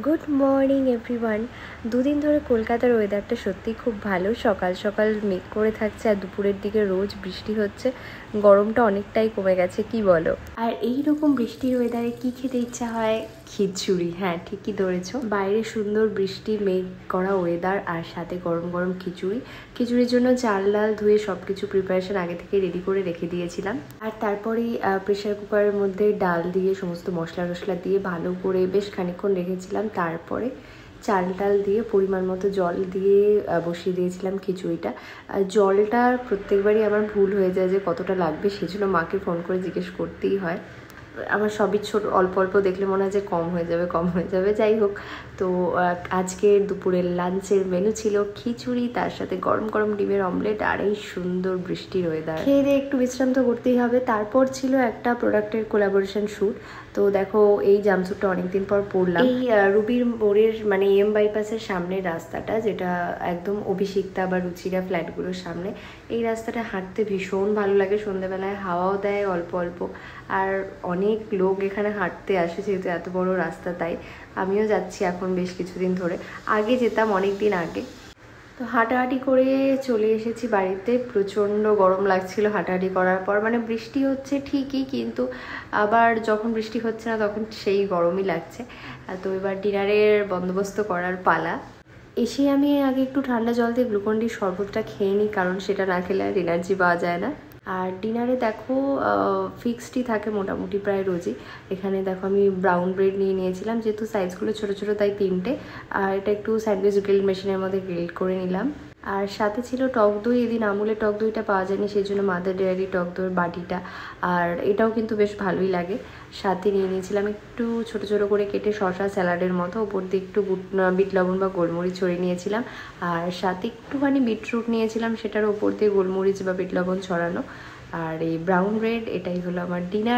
Good morning everyone. দুদিন ধরে কলকাতার ওয়েদারটা সত্যিই খুব ভালো। সকাল সকাল মেঘ করে থাকছে আর দুপুরের দিকে রোজ বৃষ্টি হচ্ছে। গরমটা অনেকটাই কমে গেছে, কি বলো? আর এই রকম বৃষ্টির ওয়েদারে কি খেতে ইচ্ছা হয়? খিচুড়ি। হ্যাঁ, ঠিকই ধরেছ। বাইরে সুন্দর বৃষ্টি, মেঘ করা ওয়েদার, আর সাথে গরম গরম খিচুড়ি। খিচুড়ির জন্য চাল ডাল ধুয়ে সব কিছু প্রিপারেশন আগে থেকে রেডি করে রেখে দিয়েছিলাম। আর তারপরেই প্রেশার কুকারের মধ্যে ডাল দিয়ে সমস্ত মশলা টশলা দিয়ে ভালো করে বেশ খানিকক্ষণ রেখেছিলাম। তারপরে চাল ডাল দিয়ে পরিমাণ মতো জল দিয়ে বসিয়ে দিয়েছিলাম খিচুড়িটা। জলটা প্রত্যেকবারই আমার ভুল হয়ে যায় যে কতটা লাগবে, সেজন্য মাকে ফোন করে জিজ্ঞেস করতেই হয়। আমার সবই ছোট, অল্প অল্প দেখলে মনে হয় যে কম হয়ে যাবে। যাই হোক, তো আজকের দুপুরের লাঞ্চের মেনু ছিল খিচুড়ি, তার সাথে গরম গরম ডিমের অমলেট আর এই সুন্দর বৃষ্টির ওয়েদার। খেয়ে দিয়ে একটু বিশ্রাম তো করতেই হবে। তারপর ছিল একটা প্রোডাক্টের কোলাবোরেশন শ্যুট। তো দেখো, এই জাম্পস্যুটটা অনেকদিন পর পরলাম। এই রুবির মোড়ের মানে এম বাইপাসের সামনের রাস্তাটা, যেটা একদম অভিষিক্তা বা রুচিরা ফ্ল্যাটগুলোর সামনে, এই রাস্তাটা হাঁটতে ভীষণ ভালো লাগে। সন্ধ্যেবেলায় হাওয়াও দেয় অল্প অল্প, আর অনেক লোক এখানে হাঁটতে আসে, যেহেতু এত বড় রাস্তা। তাই আমিও যাচ্ছি এখন বেশ কিছুদিন ধরে। আগে যেতাম অনেক দিন আগে। তো হাঁটাহাঁটি করে চলে এসেছি বাড়িতে। প্রচণ্ড গরম লাগছিল হাঁটাহাঁটি করার পর। মানে বৃষ্টি হচ্ছে ঠিকই, কিন্তু আবার যখন বৃষ্টি হচ্ছে না তখন সেই গরমই লাগছে। তো এবার ডিনারের বন্দোবস্ত করার পালা। এসে আমি আগে একটু ঠান্ডা জল দিয়ে গ্লুকন-ডির শরবতটা খেয়ে নিই, কারণ সেটা না খেলে আর এনার্জি পাওয়া যায় না। আর ডিনারে দেখো ফিক্সডই থাকে মোটামুটি প্রায় রোজই। এখানে দেখো আমি ব্রাউন ব্রেড নিয়ে নিয়েছিলাম, যেহেতু সাইজগুলো ছোটো ছোটো তাই 3টে। আর এটা একটু স্যান্ডউইচ গ্রিল মেশিনের মধ্যে গ্রিল করে নিলাম। আর সাথে ছিল টক দই। এদিন আমুলের টক দইটা পাওয়া যায়নি, সেই জন্য মাদার ডেয়ারি টক দইয়ের বাটিটা। আর এটাও কিন্তু বেশ ভালোই লাগে। সাথে নিয়ে নিয়েছিলাম একটু ছোট ছোট করে কেটে শসা, স্যালাডের মতো। ওপর দিয়ে একটু বিট লবণ বা গোলমরিচ ছড়িয়ে নিয়েছিলাম। আর সাথে একটুখানি বিটরুট নিয়েছিলাম, সেটার ওপর দিয়ে গোলমরিচ বা বিট লবণ ছড়ানো। আর এই ব্রাউন ব্রেড, এটাই হলো আমার ডিনার।